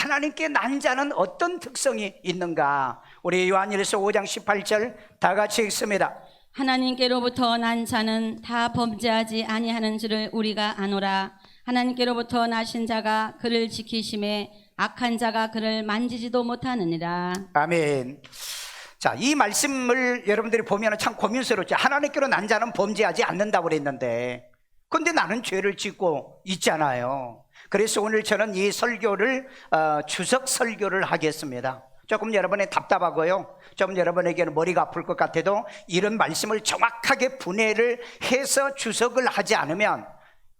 하나님께 난 자는 어떤 특성이 있는가? 우리 요한일서 5장 18절 다 같이 읽습니다. 하나님께로부터 난 자는 다 범죄하지 아니하는 줄을 우리가 아노라. 하나님께로부터 나신 자가 그를 지키심에 악한 자가 그를 만지지도 못하느니라. 아멘. 자, 이 말씀을 여러분들이 보면 참 고민스럽죠. 하나님께로 난 자는 범죄하지 않는다고 그랬는데, 근데 나는 죄를 짓고 있잖아요. 그래서 오늘 저는 이 설교를 주석 설교를 하겠습니다. 조금 여러분의 답답하고요, 좀 여러분에게는 머리가 아플 것 같아도 이런 말씀을 정확하게 분해를 해서 주석을 하지 않으면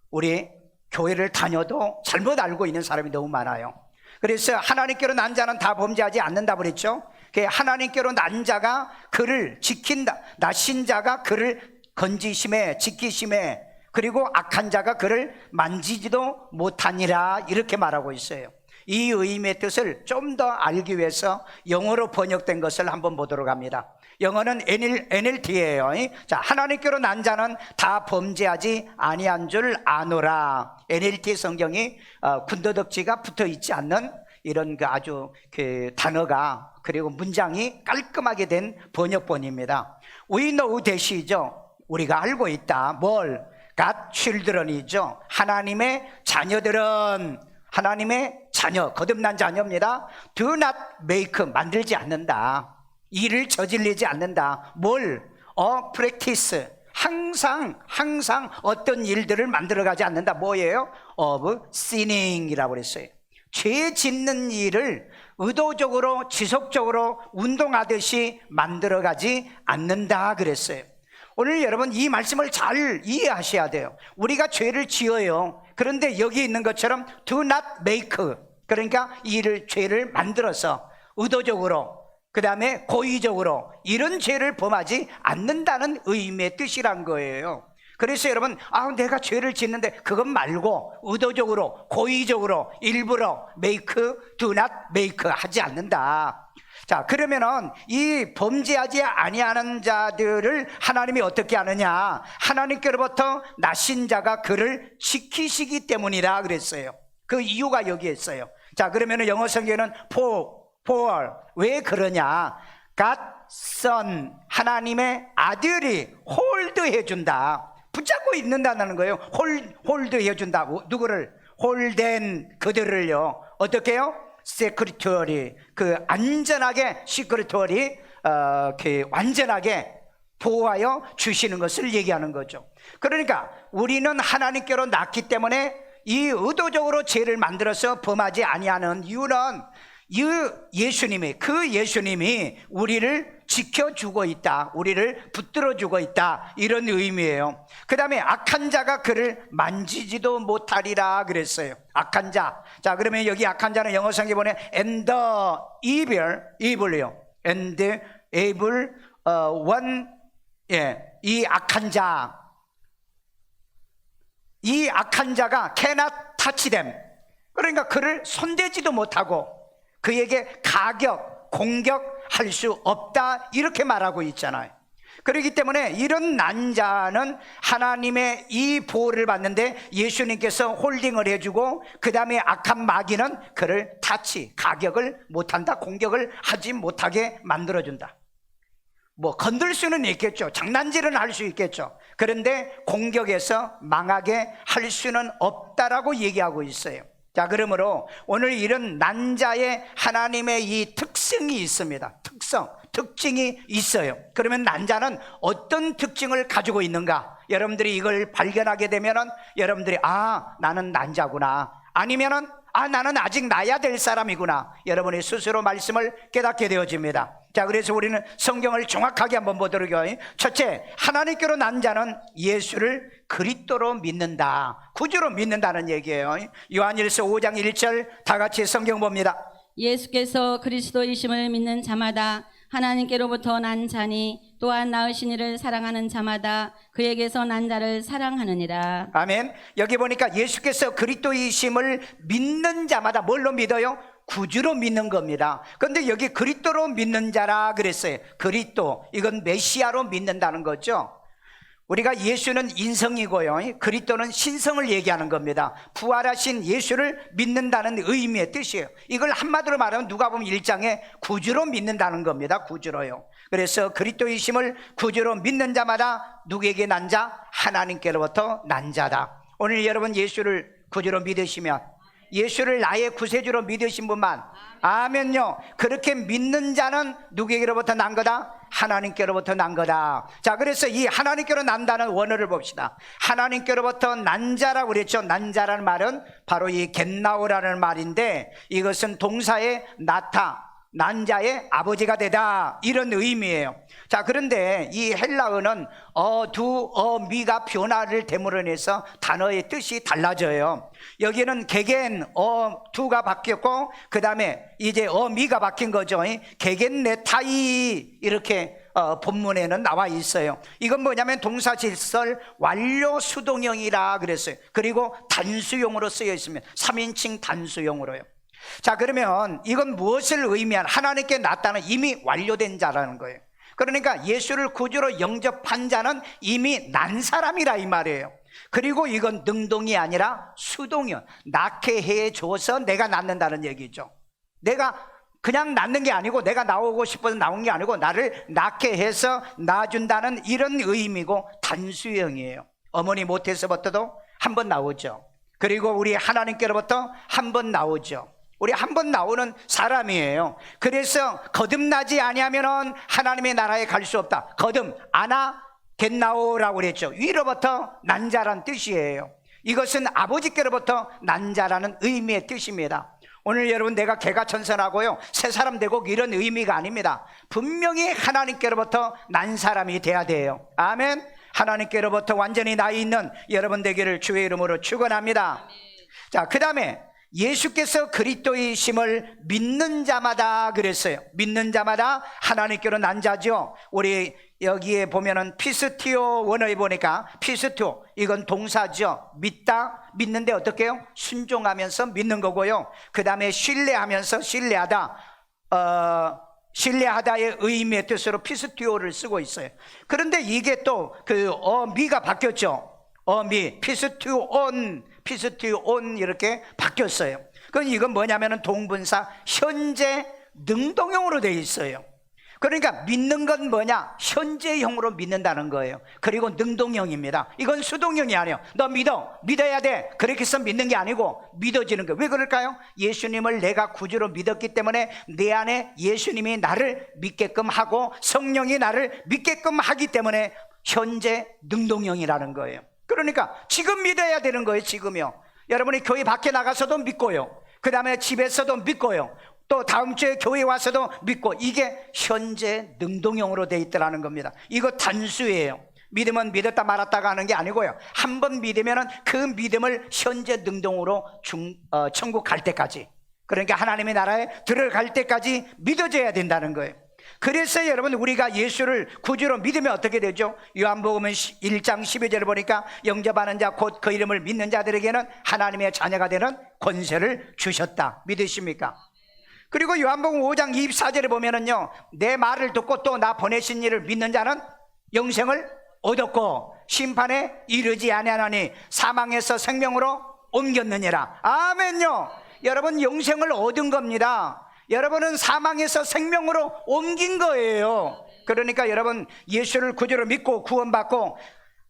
우리 교회를 다녀도 잘못 알고 있는 사람이 너무 많아요. 그래서 하나님께로 난 자는 다 범죄하지 않는다고 그랬죠. 하나님께로 난 자가 그를 지킨다, 나신 자가 그를 건지심에 지키심에, 그리고 악한 자가 그를 만지지도 못하니라, 이렇게 말하고 있어요. 이 의미의 뜻을 좀 더 알기 위해서 영어로 번역된 것을 한번 보도록 합니다. 영어는 NLT예요. 자, 하나님께로 난 자는 다 범죄하지 아니한 줄 아노라. NLT 성경이 군더더기가 붙어 있지 않는 이런 아주 단어가, 그리고 문장이 깔끔하게 된 번역본입니다. We know that이죠. 우리가 알고 있다. 뭘? God children이죠. 하나님의 자녀들은, 하나님의 자녀, 거듭난 자녀입니다. Do not make, 만들지 않는다. 일을 저질리지 않는다. 뭘? practice, 항상 어떤 일들을 만들어가지 않는다. 뭐예요? of sinning이라고 그랬어요. 죄 짓는 일을 의도적으로 지속적으로 운동하듯이 만들어가지 않는다 그랬어요. 오늘 여러분 이 말씀을 잘 이해하셔야 돼요. 우리가 죄를 지어요. 그런데 여기 있는 것처럼 do not make, 그러니까 죄를 만들어서 의도적으로, 그 다음에 고의적으로 이런 죄를 범하지 않는다는 의미의 뜻이란 거예요. 그래서 여러분, 내가 죄를 짓는데 그것 말고 의도적으로, 고의적으로, 일부러 make, do not make 하지 않는다. 자, 그러면은 이 범죄하지 아니하는 자들을 하나님이 어떻게 하느냐? 하나님께로부터 나신 자가 그를 지키시기 때문이라 그랬어요. 그 이유가 여기에 있어요. 자, 그러면은 영어 성경에는 for 왜 그러냐? God son, 하나님의 아들이 홀드 해준다, 붙잡고 있는다는 거예요. 홀드 해준다고. 누구를? 홀된 그들을요. 어떻게 해요? 세크리터리, 안전하게, 시크리터리, 완전하게 보호하여 주시는 것을 얘기하는 거죠. 그러니까 우리는 하나님께로 낳기 때문에 이 의도적으로 죄를 만들어서 범하지 아니하는 이유는 예수님이 우리를 지켜주고 있다, 우리를 붙들어주고 있다, 이런 의미예요. 그 다음에 악한 자가 그를 만지지도 못하리라 그랬어요. 악한 자. 자, 그러면 여기 악한 자는 영어 성경에 보면 and the evil요. and the evil one. 이 악한 자가 cannot touch them. 그러니까 그를 손대지도 못하고 그에게 공격할 수 없다, 이렇게 말하고 있잖아요. 그렇기 때문에 이런 난 자는 하나님의 이 보호를 받는데 예수님께서 홀딩을 해주고, 그 다음에 악한 마귀는 그를 가격을 못한다, 공격을 하지 못하게 만들어준다. 건들 수는 있겠죠. 장난질은 할 수 있겠죠. 그런데 공격해서 망하게 할 수는 없다라고 얘기하고 있어요. 자, 그러므로 오늘 이런 난 자의 하나님의 이 특성이 있습니다. 특징이 있어요. 그러면 난 자는 어떤 특징을 가지고 있는가? 여러분들이 이걸 발견하게 되면은 여러분들이 나는 난 자구나, 아니면은 나는 아직 나야 될 사람이구나, 여러분이 스스로 말씀을 깨닫게 되어집니다. 자, 그래서 우리는 성경을 정확하게 한번 보도록 해요. 첫째, 하나님께로 난 자는 예수를 그리스도로 믿는다, 구주로 믿는다는 얘기예요. 요한일서 5장 1절 다 같이 성경 봅니다. 예수께서 그리스도이심을 믿는 자마다 하나님께로부터 난 자니, 또한 낳으신 이를 사랑하는 자마다 그에게서 난 자를 사랑하느니라. 아멘. 여기 보니까 예수께서 그리스도이심을 믿는 자마다 뭘로 믿어요? 구주로 믿는 겁니다. 그런데 여기 그리스도로 믿는 자라 그랬어요. 그리스도, 이건 메시아로 믿는다는 거죠. 우리가 예수는 인성이고요, 그리스도는 신성을 얘기하는 겁니다. 부활하신 예수를 믿는다는 의미의 뜻이에요. 이걸 한마디로 말하면 누가복음 1장에 구주로 믿는다는 겁니다. 구주로요. 그래서 그리스도이심을 구주로 믿는 자마다 누구에게 난 자? 하나님께로부터 난 자다. 오늘 여러분 예수를 구주로 믿으시면, 예수를 나의 구세주로 믿으신 분만, 아멘요, 그렇게 믿는 자는 누구에게로부터 난 거다? 하나님께로부터 난 거다. 자, 그래서 이 하나님께로 난다는 원어를 봅시다. 하나님께로부터 난 자라고 그랬죠. 난 자라는 말은 바로 이 겟나오라는 말인데, 이것은 동사의 나타, 난 자의 아버지가 되다, 이런 의미예요. 자, 그런데 이 헬라어는 미가 변화를 대물어내서 단어의 뜻이 달라져요. 여기는 게겐 두가 바뀌었고, 그 다음에 이제 미가 바뀐 거죠. 게겐 네타이, 이렇게 본문에는 나와 있어요. 이건 뭐냐면 동사질설 완료 수동형이라 그랬어요. 그리고 단수용으로 쓰여 있습니다. 3인칭 단수용으로요. 자, 그러면 이건 무엇을 의미한, 하나님께 낫다는 이미 완료된 자라는 거예요. 그러니까 예수를 구주로 영접한 자는 이미 난 사람이라 이 말이에요. 그리고 이건 능동이 아니라 수동이요. 낳게 해줘서 내가 낳는다는 얘기죠. 내가 그냥 낳는 게 아니고, 내가 나오고 싶어서 나온 게 아니고, 나를 낳게 해서 낳아준다는 이런 의미고, 단수형이에요. 어머니 못해서부터도 한 번 나오죠. 그리고 우리 하나님께로부터 한 번 나오죠. 우리 한 번 나오는 사람이에요. 그래서 거듭나지 아니하면은 하나님의 나라에 갈 수 없다. 거듭, 아나, 겟나오라고 그랬죠. 위로부터 난 자란 뜻이에요. 이것은 아버지께로부터 난 자라는 의미의 뜻입니다. 오늘 여러분, 내가 개가천선하고요, 새 사람 되고 이런 의미가 아닙니다. 분명히 하나님께로부터 난 사람이 돼야 돼요. 아멘. 하나님께로부터 완전히 나 있는 여러분 되기를 주의 이름으로 축원합니다. 자, 그 다음에 예수께서 그리스도이심을 믿는 자마다 그랬어요. 믿는 자마다 하나님께로 난 자죠. 우리 여기에 보면은 피스티오 원어에 보니까, 피스티오, 이건 동사죠. 믿다, 믿는데 어떻게 해요? 순종하면서 믿는 거고요. 그 다음에 신뢰하면서, 신뢰하다, 신뢰하다의 의미의 뜻으로 피스티오를 쓰고 있어요. 그런데 이게 또 미가 바뀌었죠. 피스티온 이렇게 바뀌었어요. 그럼 이건 뭐냐면은 동분사 현재 능동형으로 되어 있어요. 그러니까 믿는 건 뭐냐? 현재형으로 믿는다는 거예요. 그리고 능동형입니다. 이건 수동형이 아니에요. 너 믿어야 돼, 그렇게 해서 믿는 게 아니고 믿어지는 거예요. 왜 그럴까요? 예수님을 내가 구주로 믿었기 때문에 내 안에 예수님이 나를 믿게끔 하고 성령이 나를 믿게끔 하기 때문에 현재 능동형이라는 거예요. 그러니까 지금 믿어야 되는 거예요. 지금요. 여러분이 교회 밖에 나가서도 믿고요, 그 다음에 집에서도 믿고요, 또 다음 주에 교회 와서도 믿고, 이게 현재 능동형으로 돼 있더라는 겁니다. 이거 단수예요. 믿으면 믿었다 말았다가 하는 게 아니고요, 한 번 믿으면 그 믿음을 현재 능동으로 천국 갈 때까지, 그러니까 하나님의 나라에 들어갈 때까지 믿어져야 된다는 거예요. 그래서 여러분, 우리가 예수를 구주로 믿으면 어떻게 되죠? 요한복음 1장 12절을 보니까 영접하는 자 곧 그 이름을 믿는 자들에게는 하나님의 자녀가 되는 권세를 주셨다. 믿으십니까? 그리고 요한복음 5장 24절에 보면은요, 내 말을 듣고 또 나 보내신 이를 믿는 자는 영생을 얻었고 심판에 이르지 아니하나니 사망에서 생명으로 옮겼느니라. 아멘요. 여러분, 영생을 얻은 겁니다. 여러분은 사망에서 생명으로 옮긴 거예요. 그러니까 여러분, 예수를 구주로 믿고 구원받고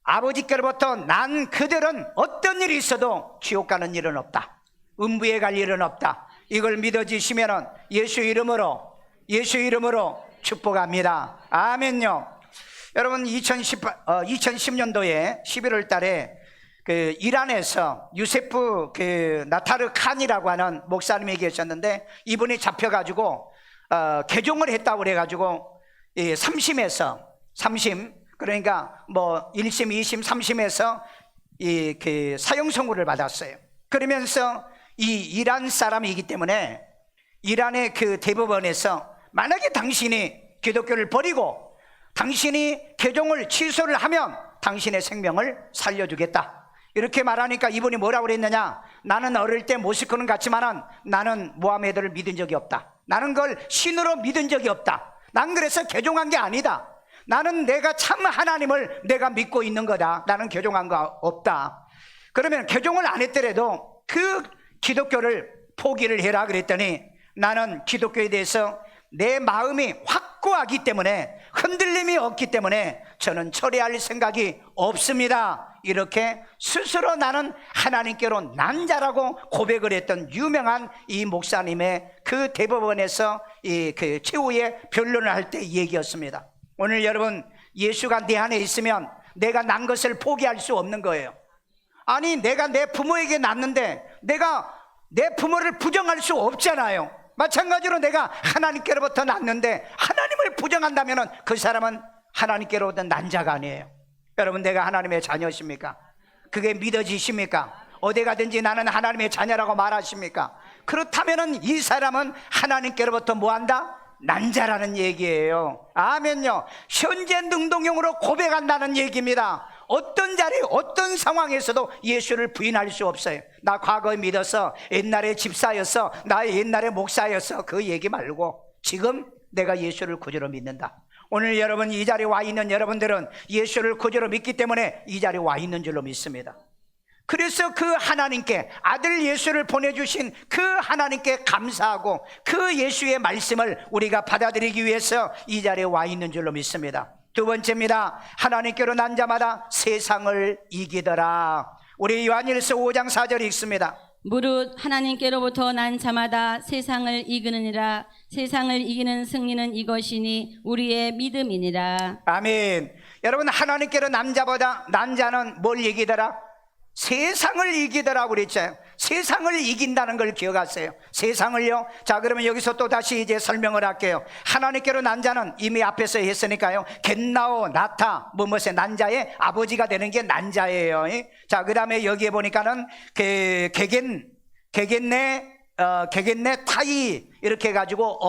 아버지께로부터 난 그들은 어떤 일이 있어도 지옥 가는 일은 없다, 음부에 갈 일은 없다. 이걸 믿어지시면은 예수 이름으로 축복합니다. 아멘요. 여러분, 2010년도에 11월 달에 이란에서 유세프 나타르 칸이라고 하는 목사님이 계셨는데, 이분이 잡혀가지고 개종을 했다고 그래가지고 3심에서, 그러니까 뭐 1심, 2심, 3심에서 사형 선고를 받았어요. 그러면서 이 이란 사람이기 때문에 이란의 대법원에서 만약에 당신이 기독교를 버리고 당신이 개종을 취소를 하면 당신의 생명을 살려주겠다, 이렇게 말하니까 이분이 뭐라고 그랬느냐? 나는 어릴 때 모스크는 갔지만은 나는 모하메드를 믿은 적이 없다. 나는 그걸 신으로 믿은 적이 없다. 난 그래서 개종한 게 아니다. 나는 내가 참 하나님을 내가 믿고 있는 거다. 나는 교종한 거 없다. 그러면 교종을 안 했더라도 그 기독교를 포기를 해라 그랬더니 나는 기독교에 대해서 내 마음이 확고하기 때문에 흔들림이 없기 때문에 저는 철회할 생각이 없습니다. 이렇게 스스로 나는 하나님께로 난 자라고 고백을 했던 유명한 이 목사님의 그 대법원에서 그 최후의 변론을 할 때 얘기였습니다. 오늘 여러분, 예수가 내 안에 있으면 내가 난 것을 포기할 수 없는 거예요. 아니, 내가 내 부모에게 낳는데 내가 내 부모를 부정할 수 없잖아요. 마찬가지로 내가 하나님께로부터 낳는데 하나님을 부정한다면 그 사람은 하나님께로부터 난 자가 아니에요. 여러분, 내가 하나님의 자녀십니까? 그게 믿어지십니까? 어디 가든지 나는 하나님의 자녀라고 말하십니까? 그렇다면 이 사람은 하나님께로부터 뭐한다? 난 자라는 얘기예요. 아멘요. 현재 능동형으로 고백한다는 얘기입니다. 어떤 자리, 어떤 상황에서도 예수를 부인할 수 없어요. 나 과거에 믿었어, 옛날에 집사였어, 나 옛날에 목사였어, 그 얘기 말고 지금 내가 예수를 구주로 믿는다. 오늘 여러분, 이 자리에 와 있는 여러분들은 예수를 구주로 믿기 때문에 이 자리에 와 있는 줄로 믿습니다. 그래서 그 하나님께, 아들 예수를 보내주신 그 하나님께 감사하고 그 예수의 말씀을 우리가 받아들이기 위해서 이 자리에 와 있는 줄로 믿습니다. 두 번째입니다. 하나님께로 난 자마다 세상을 이기더라. 우리 요한일서 5장 4절이 읽습니다. 무릇 하나님께로부터 난 자마다 세상을 이기느니라. 세상을 이기는 승리는 이것이니 우리의 믿음이니라. 아멘. 여러분, 하나님께로 난 자보다 난 자는 뭘 이기더라? 세상을 이기더라고 그랬죠. 세상을 이긴다는 걸 기억하세요. 세상을요. 자, 그러면 여기서 또 다시 이제 설명을 할게요. 하나님께로 난 자는 이미 앞에서 했으니까요. 겟나오 나타 무엇의 난 자의 아버지가 되는 게 난 자예요. 자, 그 다음에 여기에 보니까는 게겐네 타이 이렇게 해가지고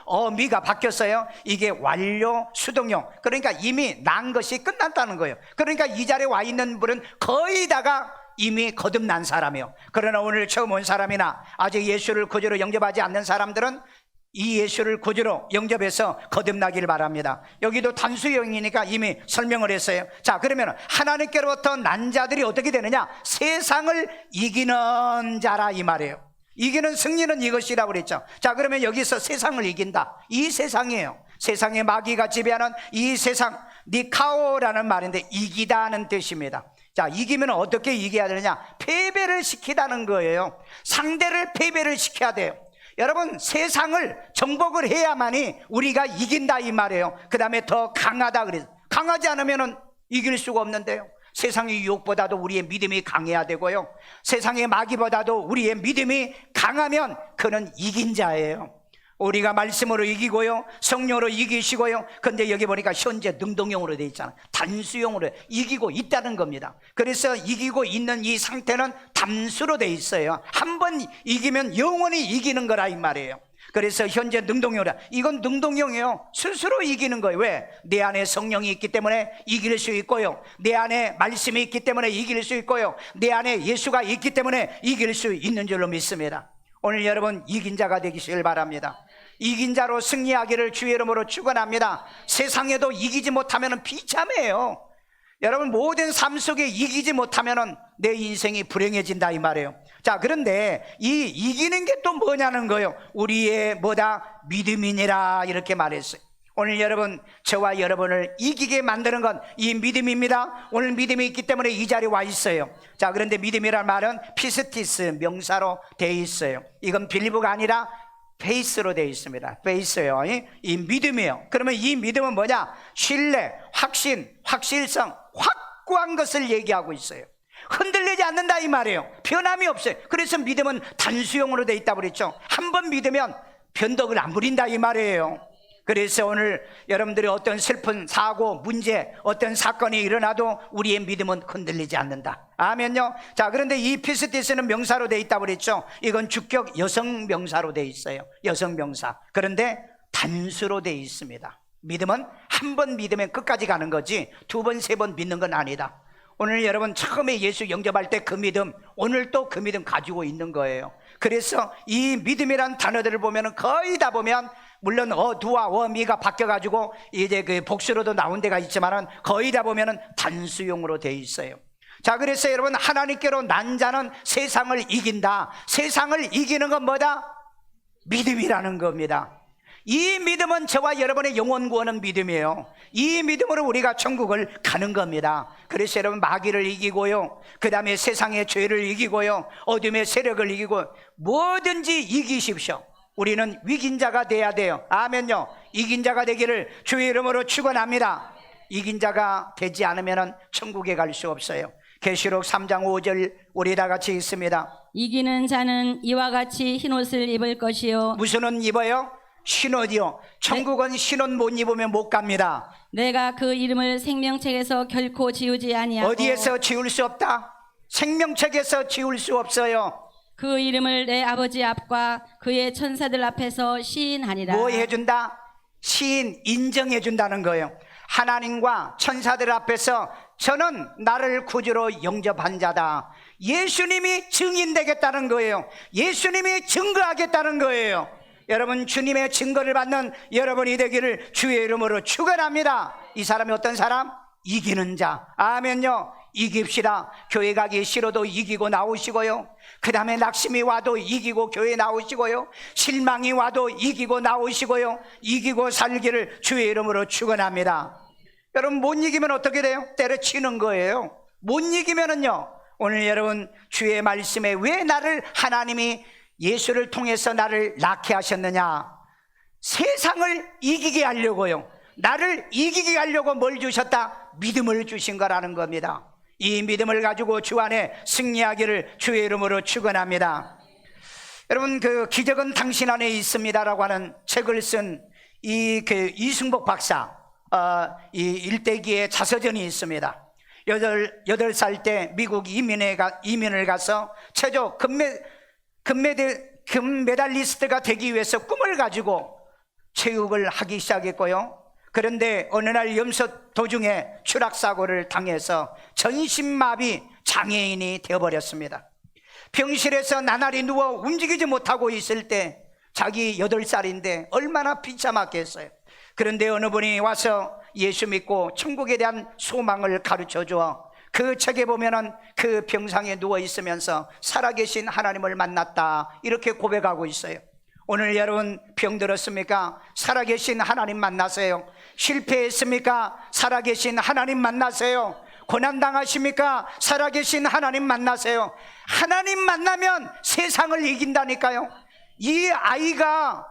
어미가 바뀌었어요. 이게 완료 수동용. 그러니까 이미 난 것이 끝났다는 거예요. 그러니까 이 자리에 와 있는 분은 거의 다가 이미 거듭난 사람이에요. 그러나 오늘 처음 온 사람이나 아직 예수를 구주로 영접하지 않는 사람들은 이 예수를 구주로 영접해서 거듭나기를 바랍니다. 여기도 단수형이니까 이미 설명을 했어요. 자, 그러면 하나님께로부터 난 자들이 어떻게 되느냐? 세상을 이기는 자라 이 말이에요. 이기는 승리는 이것이라고 그랬죠. 자, 그러면 여기서 세상을 이긴다. 이 세상이에요. 세상의 마귀가 지배하는 이 세상, 니카오라는 말인데 이기다는 뜻입니다. 자, 이기면 어떻게 이겨야 되느냐? 패배를 시키다는 거예요. 상대를 패배를 시켜야 돼요. 여러분, 세상을 정복을 해야만이 우리가 이긴다 이 말이에요. 그 다음에 더 강하다 그래서 강하지 않으면 이길 수가 없는데요. 세상의 유혹보다도 우리의 믿음이 강해야 되고요. 세상의 마귀보다도 우리의 믿음이 강하면 그는 이긴 자예요. 우리가 말씀으로 이기고요, 성령으로 이기시고요. 근데 여기 보니까 현재 능동형으로 되어 있잖아요. 단수형으로 이기고 있다는 겁니다. 그래서 이기고 있는 이 상태는 단수로 되어 있어요. 한번 이기면 영원히 이기는 거라 이 말이에요. 그래서 현재 능동형이라, 이건 능동형이에요. 스스로 이기는 거예요. 왜? 내 안에 성령이 있기 때문에 이길 수 있고요, 내 안에 말씀이 있기 때문에 이길 수 있고요, 내 안에 예수가 있기 때문에 이길 수 있는 줄로 믿습니다. 오늘 여러분, 이긴 자가 되시길 바랍니다. 이긴 자로 승리하기를 주의 이름으로 축원합니다. 세상에도 이기지 못하면 비참해요. 여러분, 모든 삶 속에 이기지 못하면 내 인생이 불행해진다 이 말이에요. 자, 그런데 이 이기는 게 또 뭐냐는 거예요. 우리의 뭐다? 믿음이니라 이렇게 말했어요. 오늘 여러분, 저와 여러분을 이기게 만드는 건 이 믿음입니다. 오늘 믿음이 있기 때문에 이 자리에 와 있어요. 자, 그런데 믿음이란 말은 피스티스 명사로 되어 있어요. 이건 빌리브가 아니라 페이스로 되어 있습니다. 페이스예요. 이 믿음이에요. 그러면 이 믿음은 뭐냐? 신뢰, 확신, 확실성, 확고한 것을 얘기하고 있어요. 흔들리지 않는다 이 말이에요. 변함이 없어요. 그래서 믿음은 단수형으로 되어 있다고 그랬죠. 한번 믿으면 변덕을 안 부린다 이 말이에요. 그래서 오늘 여러분들이 어떤 슬픈 사고, 문제, 어떤 사건이 일어나도 우리의 믿음은 흔들리지 않는다. 아멘요. 자, 그런데 이 피스티스는 명사로 되어 있다고 그랬죠. 이건 주격 여성 명사로 되어 있어요. 여성 명사. 그런데 단수로 되어 있습니다. 믿음은 한 번 믿으면 끝까지 가는 거지 두 번, 세 번 믿는 건 아니다. 오늘 여러분 처음에 예수 영접할 때 그 믿음, 오늘 또 그 믿음 가지고 있는 거예요. 그래서 이 믿음이란 단어들을 보면 거의 다 보면 물론 두와 어미가 바뀌어가지고 이제 그 복수로도 나온 데가 있지만은 거의 다 보면은 단수용으로 되어 있어요. 자, 그래서 여러분, 하나님께로 난 자는 세상을 이긴다. 세상을 이기는 건 뭐다? 믿음이라는 겁니다. 이 믿음은 저와 여러분의 영혼 구원은 믿음이에요. 이 믿음으로 우리가 천국을 가는 겁니다. 그래서 여러분, 마귀를 이기고요, 그 다음에 세상의 죄를 이기고요, 어둠의 세력을 이기고 뭐든지 이기십시오. 우리는 위긴 자가 돼야 돼요. 아멘요. 이긴 자가 되기를 주의 이름으로 축원합니다. 이긴 자가 되지 않으면 천국에 갈 수 없어요. 계시록 3장 5절 우리 다 같이 읽습니다. 이기는 자는 이와 같이 흰옷을 입을 것이요 무슨 옷 입어요? 흰옷이요. 천국은 흰옷 못 입으면 못 갑니다. 내가 그 이름을 생명책에서 결코 지우지 아니하고 어디에서 지울 수 없다? 생명책에서 지울 수 없어요. 그 이름을 내 아버지 앞과 그의 천사들 앞에서 시인하리라. 뭐 해준다? 시인, 인정해준다는 거예요. 하나님과 천사들 앞에서 저는 나를 구주로 영접한 자다. 예수님이 증인되겠다는 거예요. 예수님이 증거하겠다는 거예요. 여러분, 주님의 증거를 받는 여러분이 되기를 주의 이름으로 축원합니다. 이 사람이 어떤 사람? 이기는 자. 아멘요. 이깁시다. 교회 가기 싫어도 이기고 나오시고요, 그 다음에 낙심이 와도 이기고 교회 나오시고요, 실망이 와도 이기고 나오시고요, 이기고 살기를 주의 이름으로 축원합니다. 여러분, 못 이기면 어떻게 돼요? 때려치는 거예요. 못 이기면은요, 오늘 여러분 주의 말씀에 왜 나를 하나님이 예수를 통해서 나를 낳게 하셨느냐? 세상을 이기게 하려고요. 나를 이기게 하려고 뭘 주셨다? 믿음을 주신 거라는 겁니다. 이 믿음을 가지고 주 안에 승리하기를 주의 이름으로 축원합니다. 여러분, 그 기적은 당신 안에 있습니다라고 하는 책을 쓴 이승복 박사, 이 일대기의 자서전이 있습니다. 8살 때 미국 이민을 가서 최초 금메달리스트가 되기 위해서 꿈을 가지고 체육을 하기 시작했고요. 그런데 어느 날 염소 도중에 추락사고를 당해서 전신마비 장애인이 되어버렸습니다. 병실에서 나날이 누워 움직이지 못하고 있을 때 자기 8살인데 얼마나 비참하겠어요. 그런데 어느 분이 와서 예수 믿고 천국에 대한 소망을 가르쳐 주어 그 책에 보면은 그 병상에 누워 있으면서 살아계신 하나님을 만났다, 이렇게 고백하고 있어요. 오늘 여러분 병 들었습니까? 살아계신 하나님 만나세요. 실패했습니까? 살아계신 하나님 만나세요. 고난당하십니까? 살아계신 하나님 만나세요. 하나님 만나면 세상을 이긴다니까요. 이 아이가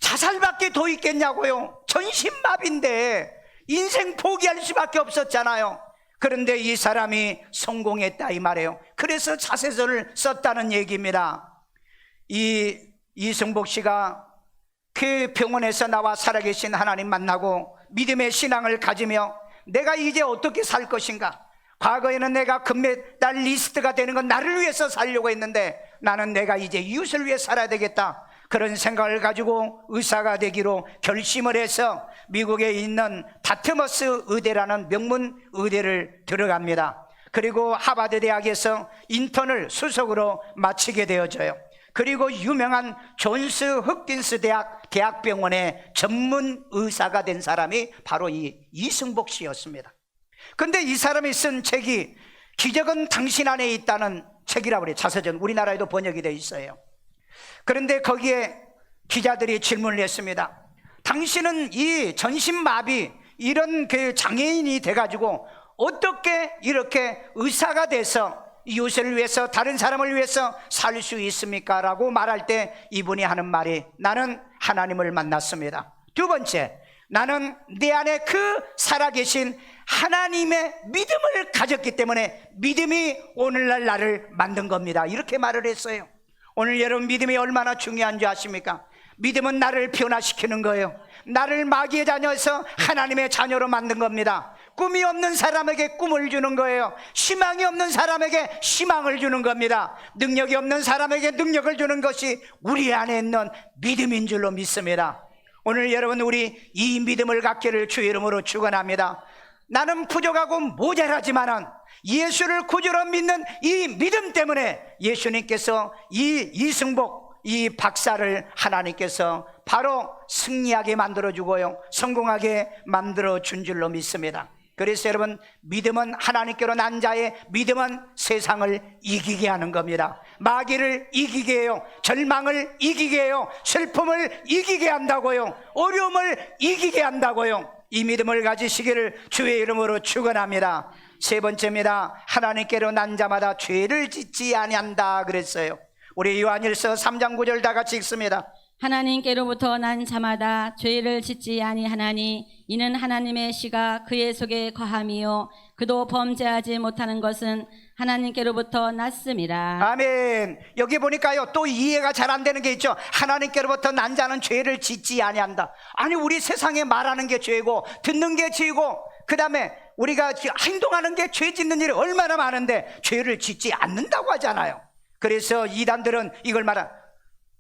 자살밖에 더 있겠냐고요. 전신마비인데 인생 포기할 수밖에 없었잖아요. 그런데 이 사람이 성공했다, 이 말이에요. 그래서 자세서를 썼다는 얘기입니다. 이승복 씨가 그 병원에서 나와 살아계신 하나님 만나고 믿음의 신앙을 가지며 내가 이제 어떻게 살 것인가? 과거에는 내가 금메달리스트가 되는 건 나를 위해서 살려고 했는데 나는 내가 이제 이웃을 위해 살아야 되겠다, 그런 생각을 가지고 의사가 되기로 결심을 해서 미국에 있는 다트머스 의대라는 명문 의대를 들어갑니다. 그리고 하버드 대학에서 인턴을 수석으로 마치게 되어져요. 그리고 유명한 존스 홉킨스 대학병원의 전문 의사가 된 사람이 바로 이 이승복 씨였습니다. 근데 이 사람이 쓴 책이 기적은 당신 안에 있다는 책이라고 그래요. 자서전, 우리나라에도 번역이 되어 있어요. 그런데 거기에 기자들이 질문을 했습니다. 당신은 이 전신마비, 이런 그 장애인이 돼가지고 어떻게 이렇게 의사가 돼서 이웃을 위해서, 다른 사람을 위해서 살 수 있습니까? 라고 말할 때 이분이 하는 말이, 나는 하나님을 만났습니다. 두 번째, 나는 내 안에 그 살아계신 하나님의 믿음을 가졌기 때문에 믿음이 오늘날 나를 만든 겁니다, 이렇게 말을 했어요. 오늘 여러분 믿음이 얼마나 중요한지 아십니까? 믿음은 나를 변화시키는 거예요. 나를 마귀의 자녀에서 하나님의 자녀로 만든 겁니다. 꿈이 없는 사람에게 꿈을 주는 거예요. 희망이 없는 사람에게 희망을 주는 겁니다. 능력이 없는 사람에게 능력을 주는 것이 우리 안에 있는 믿음인 줄로 믿습니다. 오늘 여러분, 우리 이 믿음을 갖기를 주의 이름으로 축원합니다. 나는 부족하고 모자라지만은 예수를 구주로 믿는 이 믿음 때문에 예수님께서 이 이승복, 이 박사를 하나님께서 바로 승리하게 만들어주고요, 성공하게 만들어준 줄로 믿습니다. 그래서 여러분, 믿음은 하나님께로 난 자의 믿음은 세상을 이기게 하는 겁니다. 마귀를 이기게 해요, 절망을 이기게 해요, 슬픔을 이기게 한다고요, 어려움을 이기게 한다고요. 이 믿음을 가지시기를 주의 이름으로 축원합니다. 세 번째입니다. 하나님께로 난 자마다 죄를 짓지 아니한다 그랬어요. 우리 요한일서 3장 9절 다 같이 읽습니다. 하나님께로부터 난 자마다 죄를 짓지 아니하나니 이는 하나님의 씨가 그의 속에 거함이요 그도 범죄하지 못하는 것은 하나님께로부터 났음이라. 아멘. 여기 보니까요, 또 이해가 잘 안 되는 게 있죠. 하나님께로부터 난 자는 죄를 짓지 아니한다. 아니, 우리 세상에 말하는 게 죄고 듣는 게 죄고 그 다음에 우리가 행동하는 게 죄 짓는 일이 얼마나 많은데 죄를 짓지 않는다고 하잖아요. 그래서 이단들은 이걸 말한,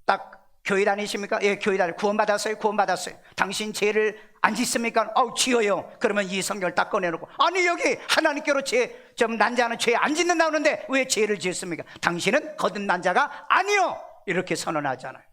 딱 교회 다니십니까? 예, 교회 다니. 구원받았어요? 구원받았어요. 당신 죄를 안 짓습니까? 지어요. 그러면 이 성경을 딱 꺼내놓고, 아니 여기 하나님께로 난 자는 죄 안 짓는다 그러는데 왜 죄를 지었습니까? 당신은 거듭난 자가 아니요, 이렇게 선언하잖아요.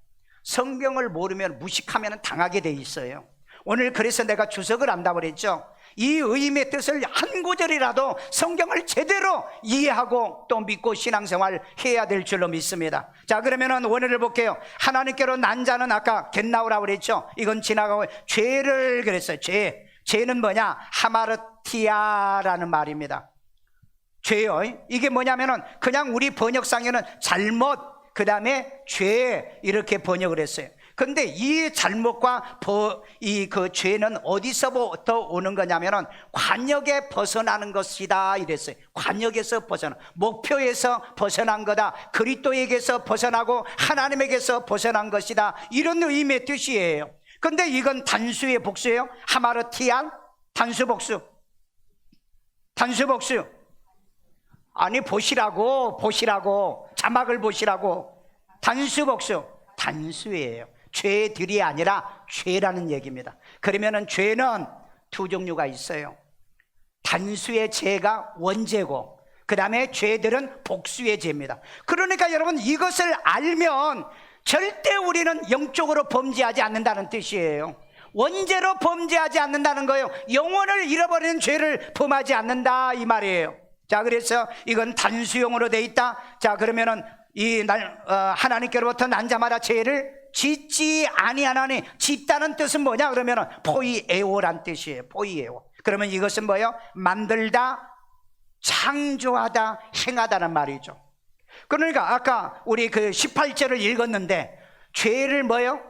성경을 모르면 무식하면 당하게 돼 있어요. 오늘 그래서 내가 주석을 한다고 그랬죠. 이 의미의 뜻을 한 구절이라도 성경을 제대로 이해하고 또 믿고 신앙생활 해야 될 줄로 믿습니다. 자, 그러면은 원어를 볼게요. 하나님께로 난 자는 아까 겟나우라고 그랬죠. 이건 지나가고 죄를 그랬어요. 죄는 뭐냐? 하마르티아라는 말입니다. 죄요. 이게 뭐냐면은 그냥 우리 번역상에는 잘못, 그 다음에 죄 이렇게 번역을 했어요. 근데 이 잘못과 그 죄는 어디서부터 오는 거냐면은 관역에 벗어나는 것이다 이랬어요. 관역에서 벗어나, 목표에서 벗어난 거다. 그리스도에게서 벗어나고 하나님에게서 벗어난 것이다, 이런 의미의 뜻이에요. 근데 이건 단수의 복수예요. 하마르티안, 단수 복수. 아니, 보시라고 자막을 보시라고. 단수 복수, 단수예요. 죄들이 아니라 죄라는 얘기입니다. 그러면은 죄는 두 종류가 있어요. 단수의 죄가 원죄고 그 다음에 죄들은 복수의 죄입니다. 그러니까 여러분, 이것을 알면 절대 우리는 영적으로 범죄하지 않는다는 뜻이에요. 원죄로 범죄하지 않는다는 거예요. 영혼을 잃어버리는 죄를 범하지 않는다 이 말이에요. 자, 그래서 이건 단수용으로 돼 있다. 자, 그러면은 하나님께로부터 난 자마다 죄를 짓지 아니하나니, 짓다는 뜻은 뭐냐 그러면은 포이에오란 뜻이에요. 포이에오. 그러면 이것은 뭐예요? 만들다, 창조하다, 행하다는 말이죠. 그러니까 아까 우리 그 18절을 읽었는데 죄를 뭐예요?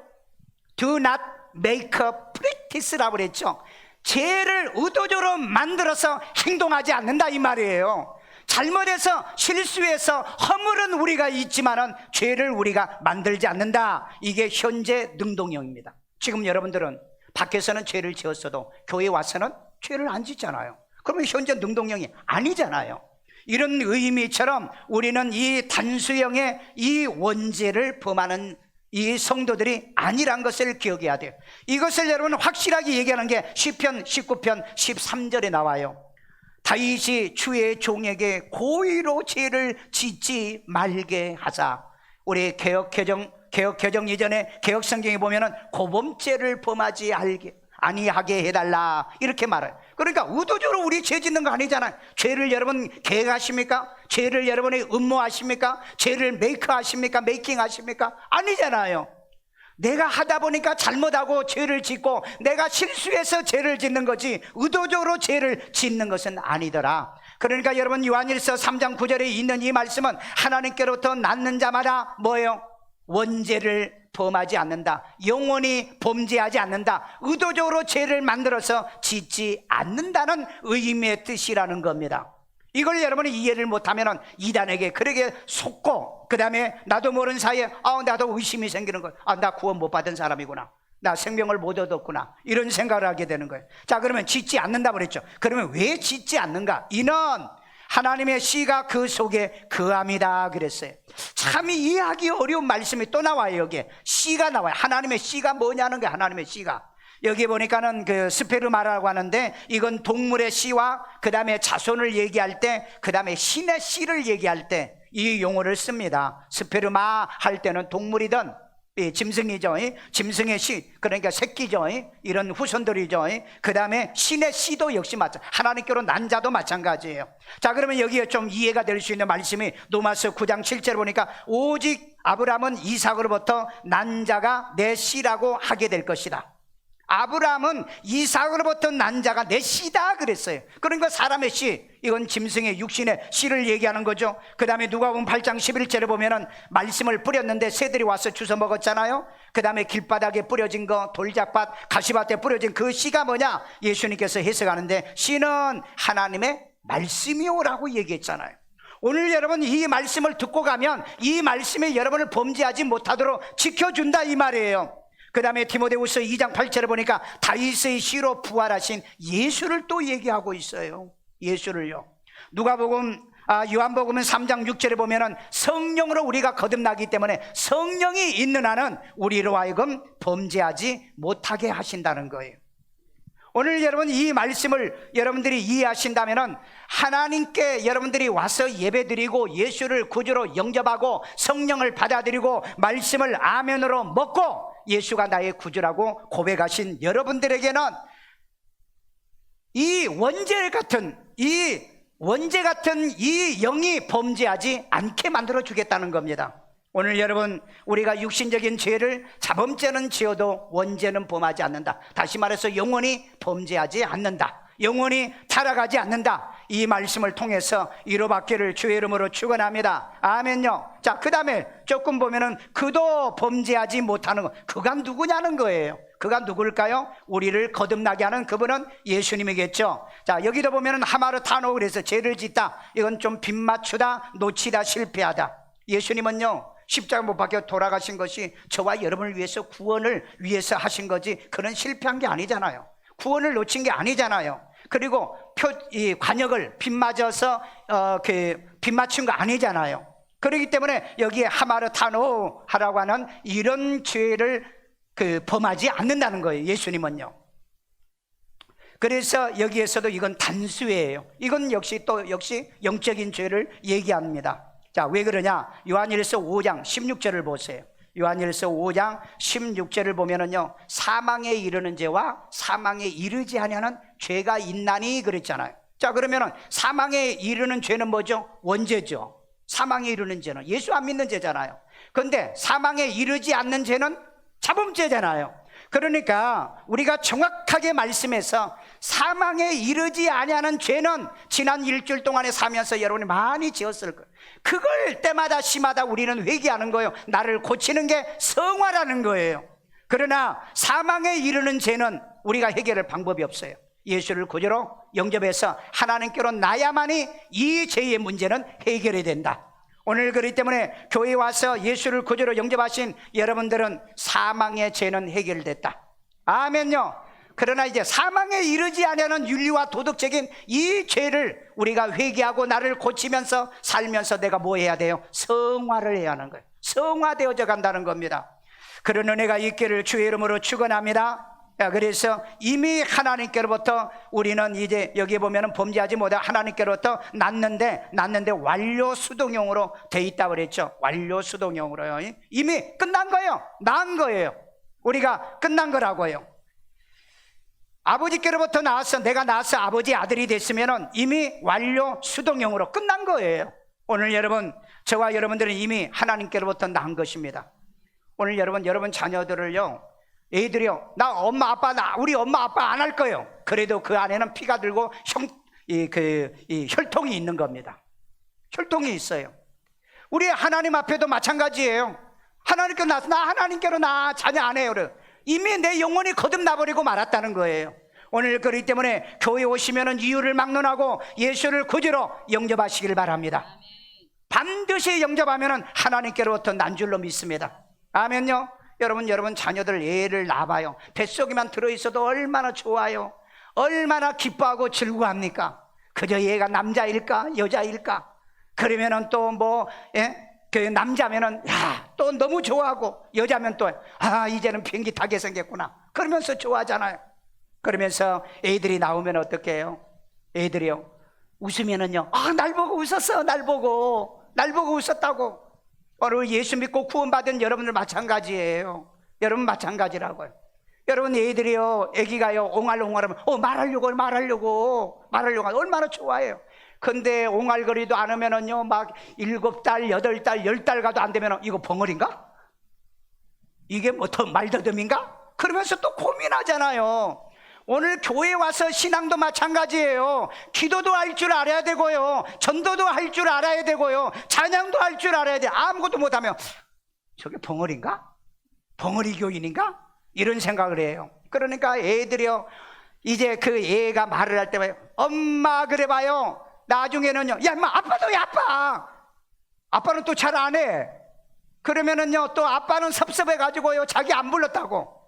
Do not make a practice라고 그랬죠. 죄를 의도적으로 만들어서 행동하지 않는다 이 말이에요. 잘못해서 실수해서 허물은 우리가 있지만은 죄를 우리가 만들지 않는다. 이게 현재 능동형입니다. 지금 여러분들은 밖에서는 죄를 지었어도 교회에 와서는 죄를 안 짓잖아요. 그러면 현재 능동형이 아니잖아요. 이런 의미처럼 우리는 이 단수형의 이 원죄를 범하는 이 성도들이 아니란 것을 기억해야 돼요. 이것을 여러분 확실하게 얘기하는 게 시편 19편 13절에 나와요. 다윗이 주의 종에게 고의로 죄를 짓지 말게 하자. 우리 개혁 개정 이전에 개혁 성경에 보면은 고범죄를 범하지 아니하게 해달라 이렇게 말해요. 그러니까 의도적으로 우리 죄 짓는 거 아니잖아요. 죄를 여러분 계획하십니까? 죄를 여러분이 음모하십니까? 죄를 메이킹하십니까? 아니잖아요. 내가 하다 보니까 잘못하고 죄를 짓고 내가 실수해서 죄를 짓는 거지 의도적으로 죄를 짓는 것은 아니더라. 그러니까 여러분, 요한일서 3장 9절에 있는 이 말씀은 하나님께로부터 낳는 자마다 뭐예요? 원죄를 범하지 않는다. 영원히 범죄하지 않는다. 의도적으로 죄를 만들어서 짓지 않는다는 의미의 뜻이라는 겁니다. 이걸 여러분이 이해를 못하면 이단에게 그렇게 속고 그 다음에 나도 모르는 사이에 나도 의심이 생기는 거예요. 나 구원 못 받은 사람이구나, 나 생명을 못 얻었구나, 이런 생각을 하게 되는 거예요. 자, 그러면 짓지 않는다고 그랬죠. 그러면 왜 짓지 않는가? 이는 하나님의 씨가 그 속에 거함이다 그랬어요. 참 이해하기 어려운 말씀이 또 나와요. 여기에 씨가 나와요. 하나님의 씨가 뭐냐는 거예요. 하나님의 씨가 여기 보니까는 그 스페르마라고 하는데 이건 동물의 씨와 그 다음에 자손을 얘기할 때, 그 다음에 신의 씨를 얘기할 때 이 용어를 씁니다. 스페르마 할 때는 동물이든 짐승이죠. 짐승의 씨, 그러니까 새끼죠. 이런 후손들이죠. 그 다음에 신의 씨도 역시 하나님께로 난 자도 마찬가지예요. 자, 그러면 여기에 좀 이해가 될 수 있는 말씀이 로마서 9장 7절 보니까 오직 아브라함은 이삭으로부터 난 자가 내 씨라고 하게 될 것이다. 아브라함은 이삭으로부터 난 자가 내 씨다 그랬어요. 그러니까 사람의 씨, 이건 짐승의 육신의 씨를 얘기하는 거죠. 그 다음에 누가복음 8장 11절에 보면은 말씀을 뿌렸는데 새들이 와서 주워 먹었잖아요. 그 다음에 길바닥에 뿌려진 거, 돌짝밭, 가시밭에 뿌려진 그 씨가 뭐냐, 예수님께서 해석하는데 씨는 하나님의 말씀이오라고 얘기했잖아요. 오늘 여러분 이 말씀을 듣고 가면 이 말씀이 여러분을 범죄하지 못하도록 지켜준다 이 말이에요. 그 다음에 디모데후서 2장 8절에 보니까 다윗의 씨로 부활하신 예수를 또 얘기하고 있어요. 예수를요. 요한복음은 3장 6절에 보면은 성령으로 우리가 거듭나기 때문에 성령이 있는 한은 우리로 하여금 범죄하지 못하게 하신다는 거예요. 오늘 여러분 이 말씀을 여러분들이 이해하신다면은 하나님께 여러분들이 와서 예배드리고 예수를 구주로 영접하고 성령을 받아들이고 말씀을 아멘으로 먹고 예수가 나의 구주라고 고백하신 여러분들에게는 이 원죄 같은 이 영이 범죄하지 않게 만들어 주겠다는 겁니다. 오늘 여러분 우리가 육신적인 죄를 자범죄는 지어도 원죄는 범하지 않는다. 다시 말해서 영원히 범죄하지 않는다. 영원히 타락하지 않는다. 이 말씀을 통해서 이루받기를 주의 이름으로 축원합니다. 아멘요. 자, 그 다음에 조금 보면은 그도 범죄하지 못하는 것, 그가 누구냐는 거예요. 그가 누굴까요? 우리를 거듭나게 하는 그분은 예수님이겠죠. 자, 여기도 보면은 하마르타노, 그래서 죄를 짓다, 이건 좀 빗맞추다, 놓치다, 실패하다. 예수님은요 십자가 못 박혀 돌아가신 것이 저와 여러분을 위해서, 구원을 위해서 하신 거지 그는 실패한 게 아니잖아요. 구원을 놓친 게 아니잖아요. 그리고 이 관역을 빗맞아서 빗맞춘 거 아니잖아요. 그렇기 때문에 여기에 하마르타노 하라고 하는 이런 죄를 범하지 않는다는 거예요. 예수님은요. 그래서 여기에서도 이건 단수예요. 이건 역시 영적인 죄를 얘기합니다. 자, 왜 그러냐? 요한일서 5장 16절을 보세요. 요한일서 5장 16절을 보면은요, 사망에 이르는 죄와 사망에 이르지 아니하는 죄가 있나니 그랬잖아요. 자, 그러면은 사망에 이르는 죄는 뭐죠? 원죄죠. 사망에 이르는 죄는 예수 안 믿는 죄잖아요. 그런데 사망에 이르지 않는 죄는 자범죄잖아요. 그러니까 우리가 정확하게 말씀해서 사망에 이르지 아니하는 죄는 지난 일주일 동안에 살면서 여러분이 많이 지었을 거예요. 그걸 때마다 시마다 우리는 회개하는 거예요. 나를 고치는 게 성화라는 거예요. 그러나 사망에 이르는 죄는 우리가 해결할 방법이 없어요. 예수를 구주로 영접해서 하나님께로 나야만이 이 죄의 문제는 해결이 된다. 오늘 그렇기 때문에 교회에 와서 예수를 구주로 영접하신 여러분들은 사망의 죄는 해결됐다. 아멘요. 그러나 이제 사망에 이르지 않으려는 윤리와 도덕적인 이 죄를 우리가 회개하고 나를 고치면서 살면서 내가 뭐 해야 돼요? 성화를 해야 하는 거예요. 성화되어져 간다는 겁니다. 그런 은혜가 있기를 주의 이름으로 축원합니다. 그래서 이미 하나님께로부터 우리는 이제 여기 보면은 범죄하지 못해 하나님께로부터 났는데 완료 수동형으로 돼 있다고 그랬죠. 완료 수동형으로요. 이미 끝난 거예요. 난 거예요. 우리가 끝난 거라고요. 아버지께로부터 나와서 내가 나와서 아버지 아들이 됐으면은 이미 완료 수동형으로 끝난 거예요. 오늘 여러분, 저와 여러분들은 이미 하나님께로부터 난 것입니다. 오늘 여러분 자녀들을요, 애들이요, 우리 엄마 아빠 안 할 거예요. 그래도 그 안에는 피가 들고 혈통이 있는 겁니다. 혈통이 있어요. 우리 하나님 앞에도 마찬가지예요. 하나님께로 나 하나님께로 나 자녀 안 해요. 이미 내 영혼이 거듭나버리고 말았다는 거예요. 오늘 그렇기 때문에 교회 오시면은 이유를 막론하고 예수를 구주로 영접하시길 바랍니다. 반드시 영접하면은 하나님께로부터 난 줄로 믿습니다. 아멘요. 여러분 자녀들 애를 낳아봐요. 뱃속에만 들어있어도 얼마나 좋아요. 얼마나 기뻐하고 즐거워합니까? 그저 얘가 남자일까 여자일까? 그러면은 또 그 남자면은 또 너무 좋아하고, 여자면 또 이제는 비행기 타게 생겼구나 그러면서 좋아하잖아요. 그러면서 애들이 나오면 어떻게 해요? 애들이요 웃으면은요, 날 보고 웃었어. 날 보고 날 보고 웃었다고. 오늘 예수 믿고 구원받은 여러분들 마찬가지예요. 여러분 마찬가지라고요. 여러분 애들이요, 애기가요 옹알옹알하면 말하려고 얼마나 좋아해요. 근데 옹알거리도 않으면은요 막 7달, 8달, 10달 가도 안 되면 이거 벙어리인가? 이게 뭐 더 말더듬인가? 그러면서 또 고민하잖아요. 오늘 교회 와서 신앙도 마찬가지예요. 기도도 할 줄 알아야 되고요, 전도도 할 줄 알아야 되고요, 찬양도 할 줄 알아야 돼. 아무것도 못하면 저게 벙어리인가? 벙어리 교인인가? 이런 생각을 해요. 그러니까 애들이요, 이제 그 애가 말을 할 때 봐요. 엄마 그래 봐요. 나중에는요, 야 인마 아빠도 야 아빠는 또 잘 안 해. 그러면은요 또 아빠는 섭섭해 가지고요 자기 안 불렀다고.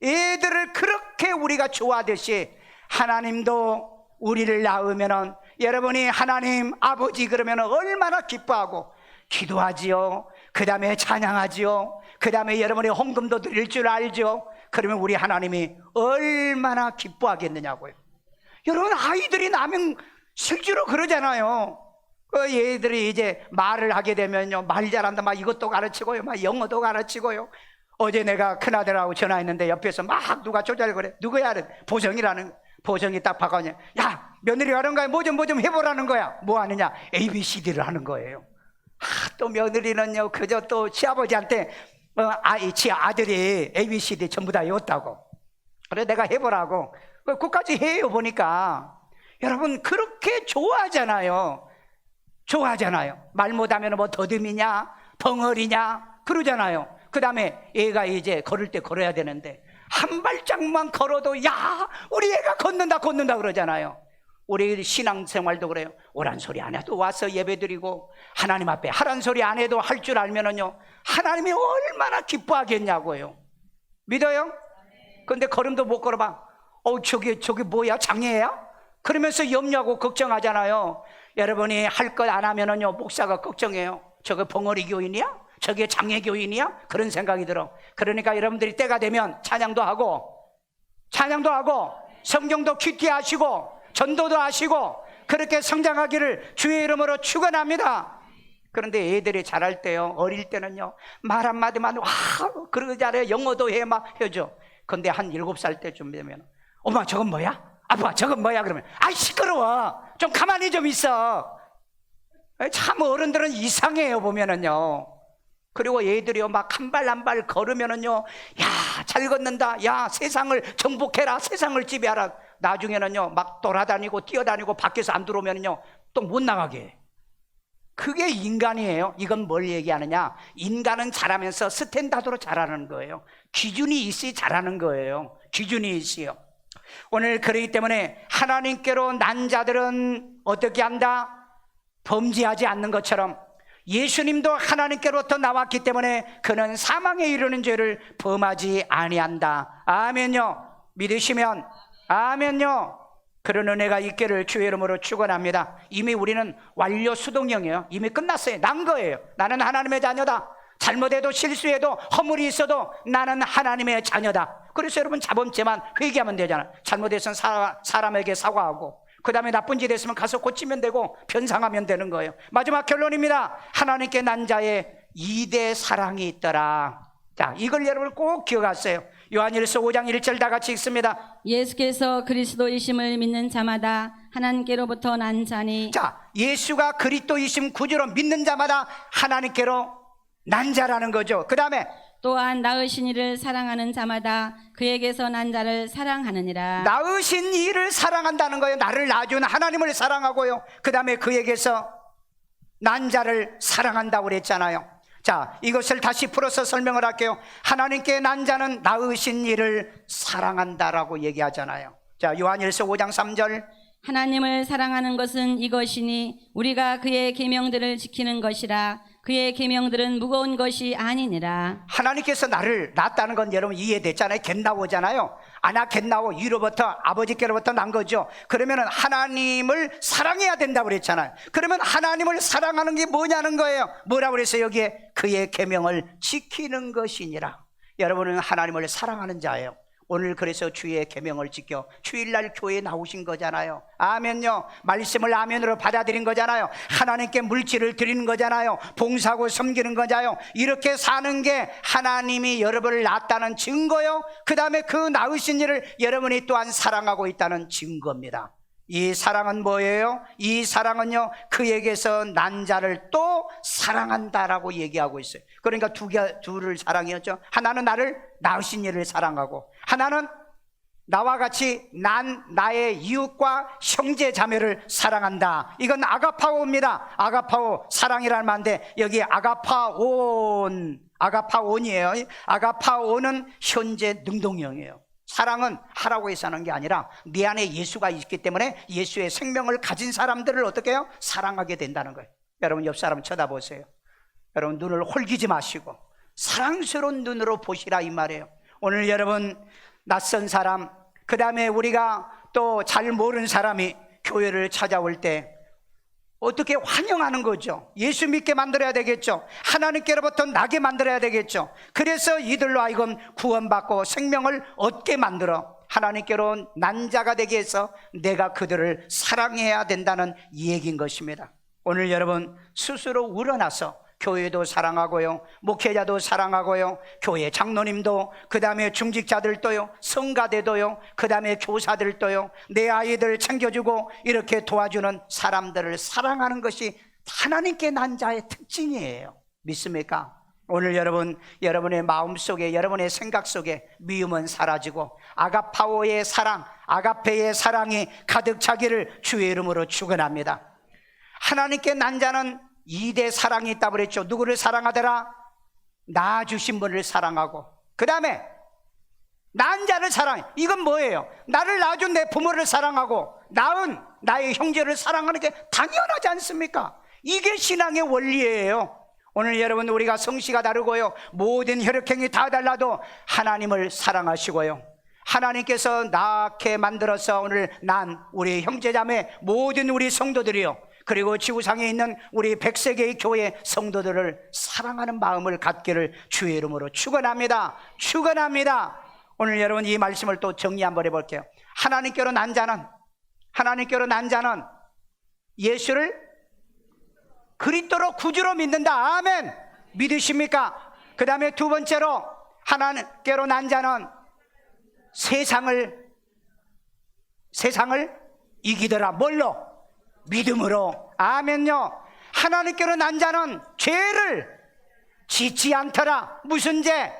애들을 그렇게 우리가 좋아하듯이 하나님도 우리를 낳으면은, 여러분이 하나님 아버지 그러면 얼마나 기뻐하고 기도하지요. 그 다음에 찬양하지요. 그 다음에 여러분이 헌금도 드릴 줄 알죠. 그러면 우리 하나님이 얼마나 기뻐하겠느냐고요. 여러분 아이들이 나면 실제로 그러잖아요. 그 얘들이 이제 말을 하게 되면요 말 잘한다 막 이것도 가르치고요, 막 영어도 가르치고요. 어제 내가 큰아들하고 전화했는데 옆에서 막 누가 조잘거려. 누구야? 보성이라는. 보성이 딱 바꿔냐, 야 며느리가 하는 거야. 뭐 좀 해보라는 거야. 뭐 하느냐? ABCD를 하는 거예요. 또 며느리는요 그저 또 시아버지한테 지 아들이 ABCD 전부 다 외웠다고. 그래 내가 해보라고. 그까지 해요. 보니까 여러분 그렇게 좋아하잖아요. 말 못하면 뭐 더듬이냐 벙어리냐 그러잖아요. 그 다음에 애가 이제 걸을 때 걸어야 되는데 한 발짝만 걸어도 야 우리 애가 걷는다 그러잖아요. 우리 신앙생활도 그래요. 오란 소리 안 해도 와서 예배드리고 하나님 앞에 하란 소리 안 해도 할 줄 알면은요 하나님이 얼마나 기뻐하겠냐고요. 믿어요? 근데 걸음도 못 걸어봐. 저기 뭐야, 장애야? 그러면서 염려하고 걱정하잖아요. 여러분이 할 것 안 하면은요 목사가 걱정해요. 저거 벙어리 교인이야? 저게 장애 교인이야? 그런 생각이 들어. 그러니까 여러분들이 때가 되면 찬양도 하고 성경도 깊게 하시고 전도도 하시고 그렇게 성장하기를 주의 이름으로 축원합니다. 그런데 애들이 자랄 때요, 어릴 때는요 말 한마디만 와 그러고 잘해. 영어도 해 막 해줘. 근데 한 7살 때쯤 되면 엄마 저건 뭐야? 아빠 저건 뭐야? 그러면 아이 시끄러워, 좀 가만히 좀 있어. 참 어른들은 이상해요 보면은요. 그리고 애들이요 막 한 발 한 발 걸으면은요 야 잘 걷는다, 야 세상을 정복해라, 세상을 지배하라. 나중에는요 막 돌아다니고 뛰어다니고 밖에서 안 들어오면은요 또 못 나가게 해. 그게 인간이에요. 이건 뭘 얘기하느냐, 인간은 자라면서 스탠다드로 자라는 거예요. 기준이 있어야 자라는 거예요. 기준이 있어요. 오늘 그렇기 때문에 하나님께로 난 자들은 어떻게 한다? 범죄하지 않는 것처럼 예수님도 하나님께로부터 나왔기 때문에 그는 사망에 이르는 죄를 범하지 아니한다. 아멘요. 믿으시면 아멘요. 그런 은혜가 있기를 주의 이름으로 축원합니다. 이미 우리는 완료 수동형이에요. 이미 끝났어요. 난 거예요. 나는 하나님의 자녀다. 잘못해도 실수해도 허물이 있어도 나는 하나님의 자녀다. 그래서 여러분 자범죄만 회개하면 되잖아요. 잘못해서는 사람에게 사과하고 그 다음에 나쁜 짓 했으면 가서 고치면 되고 변상하면 되는 거예요. 마지막 결론입니다. 하나님께 난 자의 2대 사랑이 있더라. 자, 이걸 여러분 꼭 기억하세요. 요한일서 5장 1절 다 같이 읽습니다. 예수께서 그리스도이심을 믿는 자마다 하나님께로부터 난 자니. 자, 예수가 그리스도이심 구주로 믿는 자마다 하나님께로 난 자라는 거죠. 그 다음에 또한 낳으신 이를 사랑하는 자마다 그에게서 난 자를 사랑하느니라. 낳으신 이를 사랑한다는 거예요. 나를 낳아준 하나님을 사랑하고요, 그 다음에 그에게서 난 자를 사랑한다고 그랬잖아요. 자, 이것을 다시 풀어서 설명을 할게요. 하나님께 난 자는 낳으신 이를 사랑한다라고 얘기하잖아요. 자, 요한일서 5장 3절. 하나님을 사랑하는 것은 이것이니 우리가 그의 계명들을 지키는 것이라. 그의 계명들은 무거운 것이 아니니라. 하나님께서 나를 낳았다는 건 여러분 이해됐잖아요. 겟나오잖아요. 아나 겟나오, 이로부터 아버지께로부터 난 거죠. 그러면 하나님을 사랑해야 된다고 그랬잖아요. 그러면 하나님을 사랑하는 게 뭐냐는 거예요. 뭐라고 그랬어요 여기에? 그의 계명을 지키는 것이니라. 여러분은 하나님을 사랑하는 자예요. 오늘 그래서 주의 계명을 지켜 주일날 교회에 나오신 거잖아요. 아멘요. 말씀을 아멘으로 받아들인 거잖아요. 하나님께 물질을 드리는 거잖아요. 봉사하고 섬기는 거잖아요. 이렇게 사는 게 하나님이 여러분을 낳았다는 증거요. 그 다음에 그 낳으신 일을 여러분이 또한 사랑하고 있다는 증거입니다. 이 사랑은 뭐예요? 이 사랑은요, 그에게서 난 자를 또 사랑한다라고 얘기하고 있어요. 그러니까 둘을 사랑이었죠. 하나는 나를 낳으신 이를 사랑하고, 하나는 나와 같이 나의 이웃과 형제 자매를 사랑한다. 이건 아가파오입니다. 아가파오, 사랑이라는 말인데 여기 아가파온이에요. 아가파오는 현재 능동형이에요. 사랑은 하라고 해서 하는 게 아니라 내 안에 예수가 있기 때문에 예수의 생명을 가진 사람들을 어떻게 해요? 사랑하게 된다는 거예요. 여러분 옆 사람 쳐다보세요. 여러분 눈을 홀기지 마시고 사랑스러운 눈으로 보시라 이 말이에요. 오늘 여러분 낯선 사람, 그 다음에 우리가 또 잘 모르는 사람이 교회를 찾아올 때 어떻게 환영하는 거죠? 예수 믿게 만들어야 되겠죠. 하나님께로부터 나게 만들어야 되겠죠. 그래서 이들로 하여금 구원받고 생명을 얻게 만들어 하나님께로 난 자가 되게 해서 내가 그들을 사랑해야 된다는 얘기인 것입니다. 오늘 여러분 스스로 우러나서 교회도 사랑하고요, 목회자도 사랑하고요, 교회 장로님도, 그 다음에 중직자들도요, 성가대도요, 그 다음에 교사들도요, 내 아이들 챙겨주고 이렇게 도와주는 사람들을 사랑하는 것이 하나님께 난 자의 특징이에요. 믿습니까? 오늘 여러분의 마음속에, 여러분의 생각 속에 미움은 사라지고 아가파오의 사랑, 아가페의 사랑이 가득 차기를 주의 이름으로 축원합니다. 하나님께 난 자는 2대 사랑이 있다고 그랬죠. 누구를 사랑하더라? 낳아주신 분을 사랑하고, 그 다음에 낳은 자를 사랑해. 이건 뭐예요? 나를 낳아준 내 부모를 사랑하고 낳은 나의 형제를 사랑하는 게 당연하지 않습니까? 이게 신앙의 원리예요. 오늘 여러분 우리가 성씨가 다르고요, 모든 혈육행이 다 달라도 하나님을 사랑하시고요, 하나님께서 낳게 만들어서 오늘 난 우리 형제자매 모든 우리 성도들이요, 그리고 지구상에 있는 우리 100세계의 교회 성도들을 사랑하는 마음을 갖기를 주의 이름으로 축원합니다. 축원합니다. 오늘 여러분 이 말씀을 또 정리 한번 해볼게요. 하나님께로 난 자는 예수를 그리스도로 구주로 믿는다. 아멘. 믿으십니까? 그 다음에 두 번째로 하나님께로 난 자는 세상을 이기더라. 뭘로? 믿음으로. 아멘요. 하나님께로 난 자는 죄를 짓지 않더라. 무슨 죄?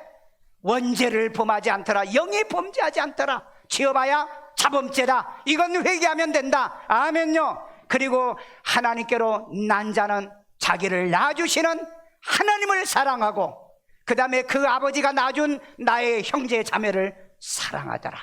원죄를 범하지 않더라. 영이 범죄하지 않더라. 지어봐야 자범죄다. 이건 회개하면 된다. 아멘요. 그리고 하나님께로 난 자는 자기를 낳아주시는 하나님을 사랑하고, 그 다음에 그 아버지가 낳아준 나의 형제 자매를 사랑하더라.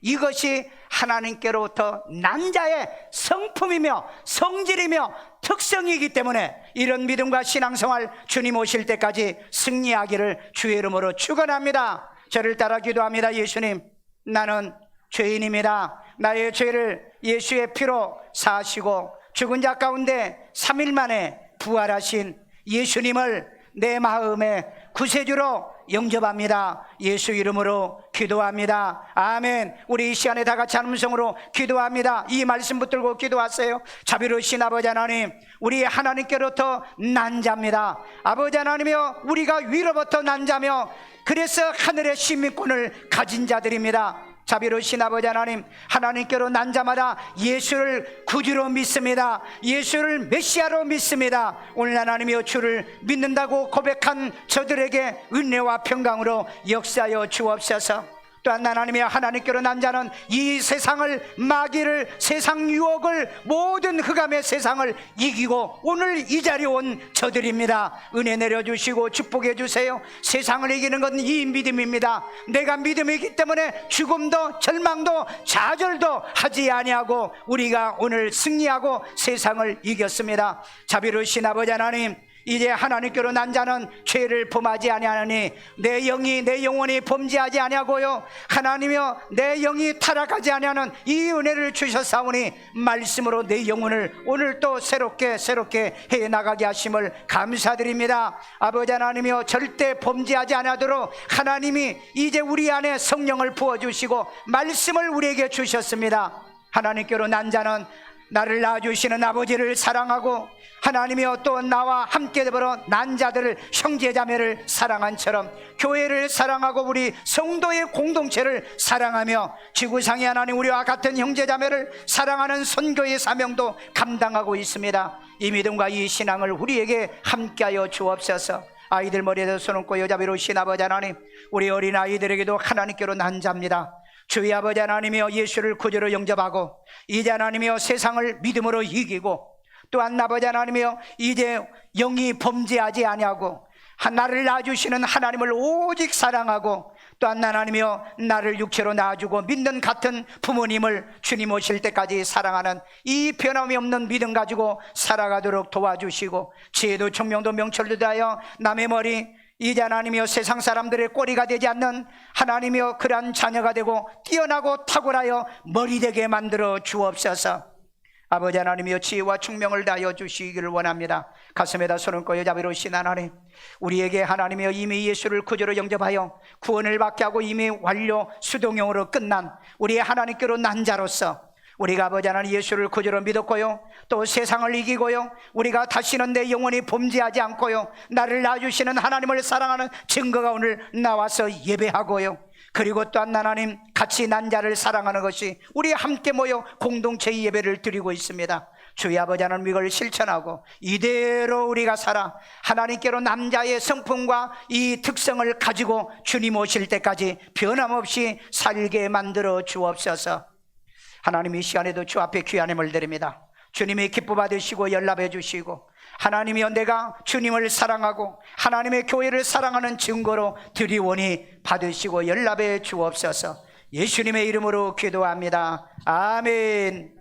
이것이 하나님께로부터 난 자의 성품이며 성질이며 특성이기 때문에 이런 믿음과 신앙생활 주님 오실 때까지 승리하기를 주의 이름으로 축원합니다. 저를 따라 기도합니다. 예수님, 나는 죄인입니다. 나의 죄를 예수의 피로 사하시고 죽은 자 가운데 3일 만에 부활하신 예수님을 내 마음의 구세주로 영접합니다. 예수 이름으로 기도합니다. 아멘. 우리 이 시간에 다 같이 한 음성으로 기도합니다. 이 말씀 붙들고 기도하세요. 자비로우신 아버지 하나님, 우리 하나님께로부터 난 자입니다. 아버지 하나님이여, 우리가 위로부터 난 자며 그래서 하늘의 시민권을 가진 자들입니다. 자비로우신 아버지 하나님, 하나님께로 난 자마다 예수를 구주로 믿습니다. 예수를 메시아로 믿습니다. 오늘 하나님이여, 주를 믿는다고 고백한 저들에게 은혜와 평강으로 역사하여 주옵소서. 또한 하나님이여, 하나님께로 난 자는 이 세상을, 마귀를, 세상 유혹을, 모든 흑암의 세상을 이기고 오늘 이 자리에 온 저들입니다. 은혜 내려주시고 축복해 주세요. 세상을 이기는 건 이 믿음입니다. 내가 믿음이기 때문에 죽음도 절망도 좌절도 하지 아니하고 우리가 오늘 승리하고 세상을 이겼습니다. 자비로우신 아버지 하나님, 이제 하나님께로 난 자는 죄를 범하지 아니하니 내 영이 내 영혼이 범죄하지 아니하고요 하나님이여 내 영이 타락하지 아니하는 이 은혜를 주셨사오니 말씀으로 내 영혼을 오늘 또 새롭게 해나가게 하심을 감사드립니다. 아버지 하나님이여 절대 범죄하지 아니하도록 하나님이 이제 우리 안에 성령을 부어주시고 말씀을 우리에게 주셨습니다. 하나님께로 난 자는 나를 낳아주시는 아버지를 사랑하고 하나님이여 또 나와 함께 더불어 난 자들을 형제자매를 사랑한처럼 교회를 사랑하고 우리 성도의 공동체를 사랑하며 지구상의 하나님 우리와 같은 형제자매를 사랑하는 선교의 사명도 감당하고 있습니다. 이 믿음과 이 신앙을 우리에게 함께하여 주옵소서. 아이들 머리에도 손 얹고 여자비로우신 아버지 하나님 우리 어린 아이들에게도 하나님께로 난 자입니다. 주의 아버지 하나님이여 예수를 구주로 영접하고 이제 하나님이여 세상을 믿음으로 이기고 또한 아버지 하나님이여 이제 영이 범죄하지 아니하고 나를 낳아주시는 하나님을 오직 사랑하고 또한 하나님이여 나를 육체로 낳아주고 믿는 같은 부모님을 주님 오실 때까지 사랑하는 이 변함이 없는 믿음 가지고 살아가도록 도와주시고 지혜도 총명도 명철도 다하여 남의 머리 이제 하나님이여 세상 사람들의 꼬리가 되지 않는 하나님이여 그러한 자녀가 되고 뛰어나고 탁월하여 머리 되게 만들어 주옵소서. 아버지 하나님이여 지혜와 총명을 다하여 주시기를 원합니다. 가슴에다 손을 얹고 여자비로우신 하나님 우리에게 하나님이여 이미 예수를 구주로 영접하여 구원을 받게 하고 이미 완료 수동형으로 끝난 우리의 하나님께로 난 자로서 우리가 아버지 하나님 예수를 구주로 믿었고요 또 세상을 이기고요 우리가 다시는 내 영혼이 범죄하지 않고요 나를 낳아주시는 하나님을 사랑하는 증거가 오늘 나와서 예배하고요 그리고 또한 하나님 같이 난 자를 사랑하는 것이 우리 함께 모여 공동체의 예배를 드리고 있습니다. 주의 아버지 하나님 이걸 실천하고 이대로 우리가 살아 하나님께로 남자의 성품과 이 특성을 가지고 주님 오실 때까지 변함없이 살게 만들어 주옵소서. 하나님 이 시간에도 주 앞에 귀한 힘을 드립니다. 주님이 기뻐 받으시고 연락해 주시고 하나님이여 내가 주님을 사랑하고 하나님의 교회를 사랑하는 증거로 드리오니 받으시고 연락해 주옵소서. 예수님의 이름으로 기도합니다. 아멘.